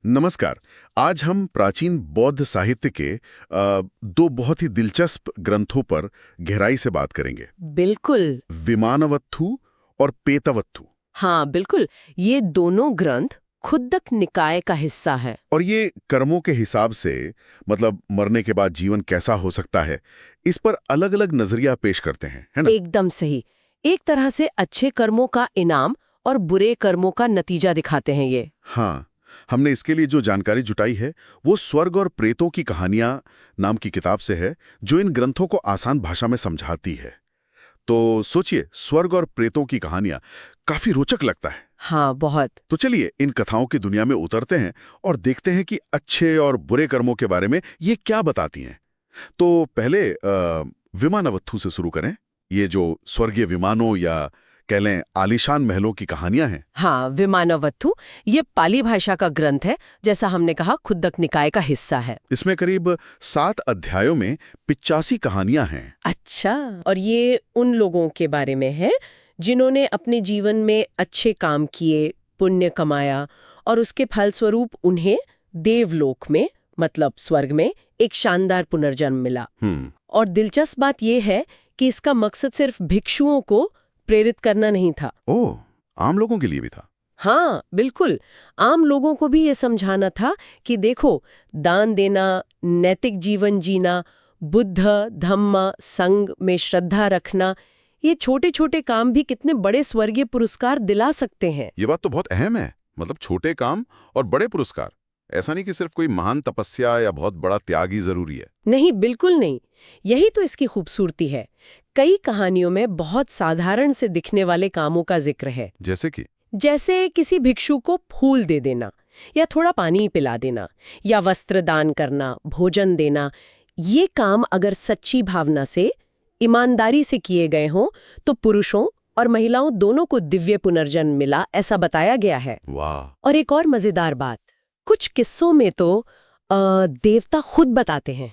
नमस्कार। आज हम प्राचीन बौद्ध साहित्य के दो बहुत ही दिलचस्प ग्रंथों पर गहराई से बात करेंगे। बिल्कुल। विमानवत्थु और पेतवत्थु। हाँ बिल्कुल, ये दोनों ग्रंथ खुद्दक निकाय का हिस्सा है। और ये कर्मों के हिसाब से, मतलब मरने के बाद जीवन कैसा हो सकता है, इस पर अलग अलग नजरिया पेश करते हैं, है ना? एकदम सही। एक तरह से अच्छे कर्मों का इनाम और बुरे कर्मों का नतीजा दिखाते हैं ये। हाँ, हमने इसके लिए जो जानकारी जुटाई है वो स्वर्ग और प्रेतों की कहानियां नाम की किताब से है, जो इन ग्रंथों को आसान भाषा में समझाती है। तो सोचिए, स्वर्ग और प्रेतों की कहानियां काफी रोचक लगता है। हाँ बहुत। तो चलिए इन कथाओं की दुनिया में उतरते हैं और देखते हैं कि अच्छे और बुरे कर्मों के बारे में ये क्या बताती हैं। तो पहले विमानवत्थु से शुरू करें। ये जो स्वर्गीय विमानों या कह लें आलीशान महलों की कहानियां हैं। हाँ, विमानवत्थु ये पाली भाषा का ग्रंथ है, जैसा हमने कहा खुद्दक निकाय का हिस्सा है। इसमें करीब 7 अध्यायों में 85 कहानियां हैं। अच्छा, और ये उन लोगों के बारे में है जिन्होंने अपने जीवन में अच्छे काम किए, पुण्य कमाया और उसके फलस्वरूप उन्हें देवलोक में, मतलब स्वर्ग में, एक शानदार पुनर्जन्म मिला। और दिलचस्प बात यह है कि इसका मकसद सिर्फ भिक्षुओं को प्रेरित करना नहीं था। ओह, आम लोगों के लिए भी था। हाँ बिल्कुल, आम लोगों को भी ये समझाना था कि देखो, दान देना, नैतिक जीवन जीना, बुद्ध धम्म संघ में श्रद्धा रखना, ये छोटे छोटे काम भी कितने बड़े स्वर्गीय पुरस्कार दिला सकते हैं। ये बात तो बहुत अहम है। मतलब छोटे काम और बड़े पुरस्कार। ऐसा नहीं कि सिर्फ कोई महान तपस्या या बहुत बड़ा त्याग ही जरूरी है। नहीं, बिल्कुल नहीं। यही तो इसकी खूबसूरती है। कई कहानियों में बहुत साधारण से दिखने वाले कामों का जिक्र है। जैसे किसी भिक्षु को फूल दे देना, या थोड़ा पानी पिला देना, या वस्त्र दान करना, भोजन देना। ये काम अगर सच्ची भावना से, ईमानदारी से किए गए हों तो पुरुषों और महिलाओं दोनों को दिव्य पुनर्जन्म मिला, ऐसा बताया गया है। वाह। और एक और मजेदार बात, कुछ किस्सों में तो देवता खुद बताते हैं।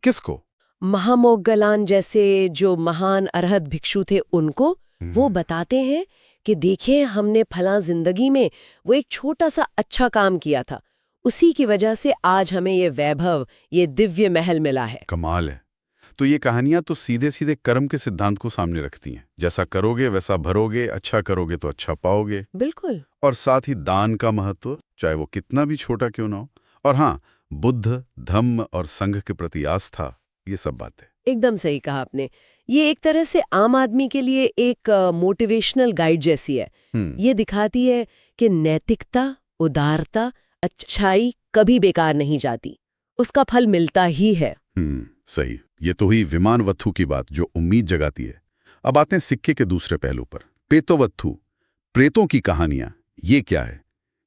किसको? महामोग्गलान जैसे जो महान अरहत भिक्षु थे, उनको वो बताते हैं कि देखिए, हमने फला जिंदगी में वो एक छोटा सा अच्छा काम किया था, उसी की वजह से आज हमें ये वैभव, ये दिव्य महल मिला है। कमाल है। तो ये कहानियां तो सीधे सीधे कर्म के सिद्धांत को सामने रखती हैं। जैसा करोगे वैसा भरोगे, अच्छा करोगे तो अच्छा पाओगे। बिल्कुल। और साथ ही दान का महत्व, चाहे वो कितना भी छोटा क्यों ना हो। और हाँ, बुद्ध धम्म और संघ के प्रति आस्था, ये सब बातें। एकदम सही कहा आपने। ये एक तरह से आम आदमी के लिए एक मोटिवेशनल गाइड जैसी है। ये दिखाती है कि नैतिकता, उदारता, अच्छाई कभी बेकार नहीं जाती, उसका फल मिलता ही है। सही। ये तो हुई विमानवत्थु की बात, जो उम्मीद जगाती है। अब आते हैं सिक्के के दूसरे पहलू पर, पेतवत्थु, प्रेतों की कहानियां। ये क्या है?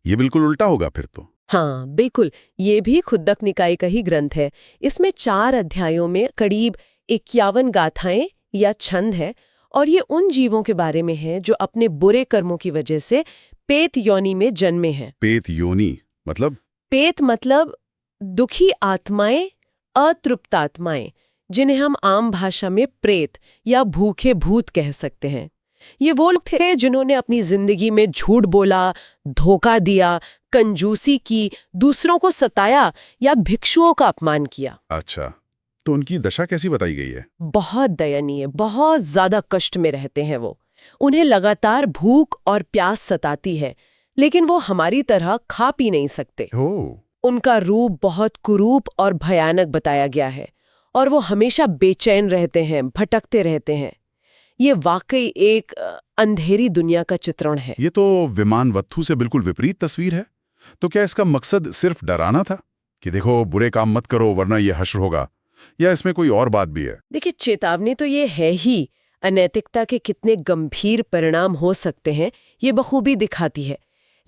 ये बिल्कुल उल्टा होगा फिर तो। हाँ बिल्कुल, ये भी खुद्दक निकाय का ही ग्रंथ है। इसमें 4 अध्यायों में करीब 51 गाथाएं या छंद है, और ये उन जीवों के बारे में है जो अपने बुरे कर्मों की वजह से पेत योनि में जन्मे हैं। पेत योनि मतलब? पेत मतलब दुखी आत्माएं, अतृप्त आत्माएं, जिन्हें हम आम भाषा में प्रेत या भूखे भूत कह सकते हैं। ये वो लोग थे जिन्होंने अपनी जिंदगी में झूठ बोला, धोखा दिया, कंजूसी की, दूसरों को सताया या भिक्षुओं का अपमान किया। अच्छा, तो उनकी दशा कैसी बताई गई है? बहुत दयनीय, बहुत ज्यादा कष्ट में रहते हैं वो। उन्हें लगातार भूख और प्यास सताती है, लेकिन वो हमारी तरह खा पी नहीं सकते। उनका रूप बहुत कुरूप और भयानक बताया गया है, और वो हमेशा बेचैन रहते हैं, भटकते रहते हैं। ये वाकई एक अंधेरी दुनिया का चित्रण है। ये तो विमानवत्थु से बिल्कुल विपरीत तस्वीर है। तो क्या इसका मकसद सिर्फ डराना था कि देखो बुरे काम मत करो वरना ये हश्र होगा, या इसमें कोई और बात भी है? देखिए, चेतावनी तो ये है ही। अनैतिकता के कितने गंभीर परिणाम हो सकते हैं ये बखूबी दिखाती है।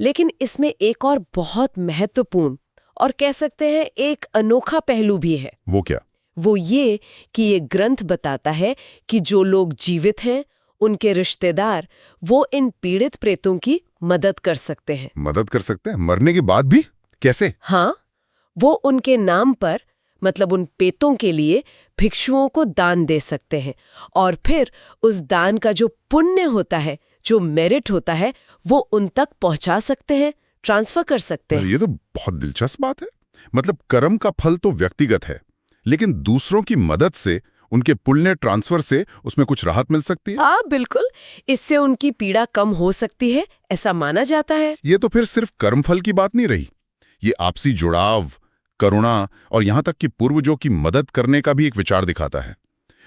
लेकिन इसमें एक और बहुत महत्वपूर्ण और कह सकते हैं एक अनोखा पहलू भी है। वो क्या? वो ये कि ये ग्रंथ बताता है कि जो लोग जीवित हैं, उनके रिश्तेदार, वो इन पीड़ित प्रेतों की मदद कर सकते हैं। मदद कर सकते हैं मरने के बाद भी? कैसे? हाँ, वो उनके नाम पर, मतलब उन पेतों के लिए, भिक्षुओं को दान दे सकते हैं, और फिर उस दान का जो पुण्य होता है, जो मेरिट होता है, वो उन तक पहुंचा सकते हैं, ट्रांसफर कर सकते हैं। ये तो बहुत दिलचस्प बात है। मतलब कर्म का फल तो व्यक्तिगत है, लेकिन दूसरों की मदद से, उनके पुण्य ट्रांसफर से उसमें कुछ राहत मिल सकती है। हाँ बिल्कुल, इससे उनकी पीड़ा कम हो सकती है, ऐसा माना जाता है। ये तो फिर सिर्फ कर्मफल की बात नहीं रही, ये आपसी जुड़ाव, करुणा और यहां तक कि पूर्वजों की मदद करने का भी एक विचार दिखाता है।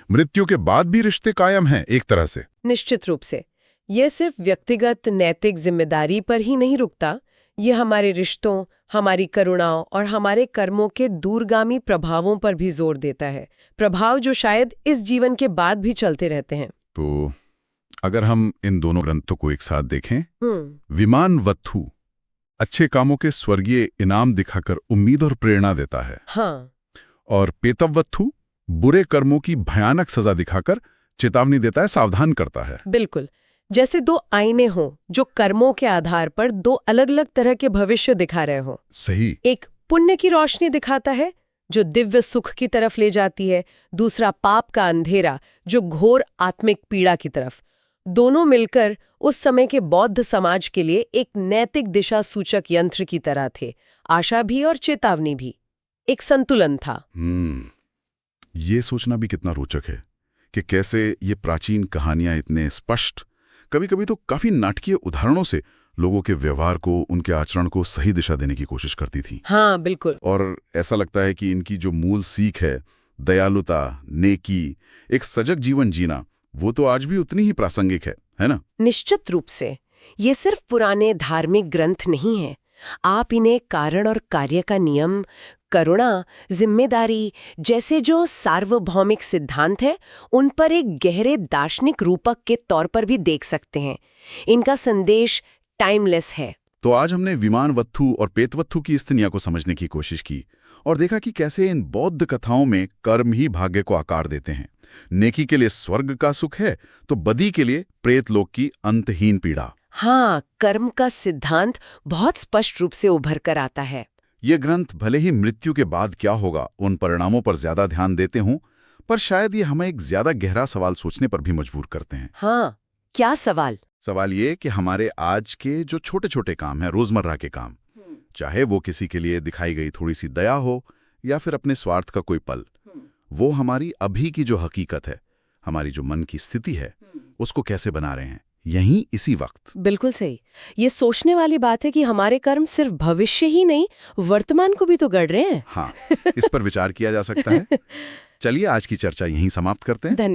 मृत्यु के बाद भी रिश्ते कायम हैं एक तरह से। निश्चित रूप से। ये सिर्फ व्यक्तिगत नैतिक जिम्मेदारी पर ही नहीं रुकता, ये हमारे रिश्तों, हमारी करुणाओं और हमारे कर्मों के दूरगामी प्रभावों पर भी जोर देता है, प्रभाव जो शायद इस जीवन के बाद भी चलते रहते हैं। तो अगर हम इन दोनों ग्रंथों को एक साथ देखें, विमानवत्थु अच्छे कामों के स्वर्गीय इनाम दिखाकर उम्मीद और प्रेरणा देता है। हाँ। और पेतवत्थु बुरे कर्मों की भयानक सजा दिखाकर चेतावनी देता है, सावधान करता है। बिल्कुल, जैसे दो आईने हों जो कर्मों के आधार पर दो अलग अलग तरह के भविष्य दिखा रहे हों। सही। एक पुण्य की रोशनी दिखाता है जो दिव्य सुख की तरफ ले जाती है, दूसरा पाप का अंधेरा जो घोर आत्मिक पीड़ा की तरफ। दोनों मिलकर उस समय के बौद्ध समाज के लिए एक नैतिक दिशा सूचक यंत्र की तरह थे, आशा भी और चेतावनी भी, एक संतुलन था। ये सोचना भी कितना रोचक है कि कैसे ये प्राचीन कहानियां इतने स्पष्ट, कभी कभी तो काफी नाटकीय उदाहरणों से लोगों के व्यवहार को, उनके आचरण को सही दिशा देने की कोशिश करती थी। हाँ बिल्कुल। और ऐसा लगता है कि इनकी जो मूल सीख है, दयालुता, नेकी, एक सजग जीवन जीना, वो तो आज भी उतनी ही प्रासंगिक है ना? निश्चित रूप से। ये सिर्फ पुराने धार्मिक ग्रंथ नहीं है, आप इन्हें कारण और कार्य का नियम, करुणा, जिम्मेदारी जैसे जो सार्वभौमिक सिद्धांत है, उन पर एक गहरे दार्शनिक रूपक के तौर पर भी देख सकते हैं। इनका संदेश टाइमलेस है। तो आज हमने विमानवत्थु और पेतवत्थु की इस दुनिया को समझने की कोशिश की और देखा कि कैसे इन बौद्ध कथाओं में कर्म ही भाग्य को आकार देते हैं। नेकी के लिए स्वर्ग का सुख है तो बदी के लिए प्रेतलोक की अंतहीन पीड़ा। हाँ, कर्म का सिद्धांत बहुत स्पष्ट रूप से उभर कर आता है। ये ग्रंथ भले ही मृत्यु के बाद क्या होगा उन परिणामों पर ज्यादा ध्यान देते हों, पर शायद ये हमें एक ज्यादा गहरा सवाल सोचने पर भी मजबूर करते हैं। हाँ, क्या सवाल? सवाल ये कि हमारे आज के जो छोटे छोटे काम हैं, रोजमर्रा के काम, चाहे वो किसी के लिए दिखाई गई थोड़ी सी दया हो या फिर अपने स्वार्थ का कोई पल, वो हमारी अभी की जो हकीकत है, हमारी जो मन की स्थिति है, उसको कैसे बना रहे हैं यहीं इसी वक्त। बिल्कुल सही। ये सोचने वाली बात है कि हमारे कर्म सिर्फ भविष्य ही नहीं, वर्तमान को भी तो गढ़ रहे हैं। हाँ, इस पर विचार किया जा सकता है। चलिए आज की चर्चा यहीं समाप्त करते हैं। धन्यवाद।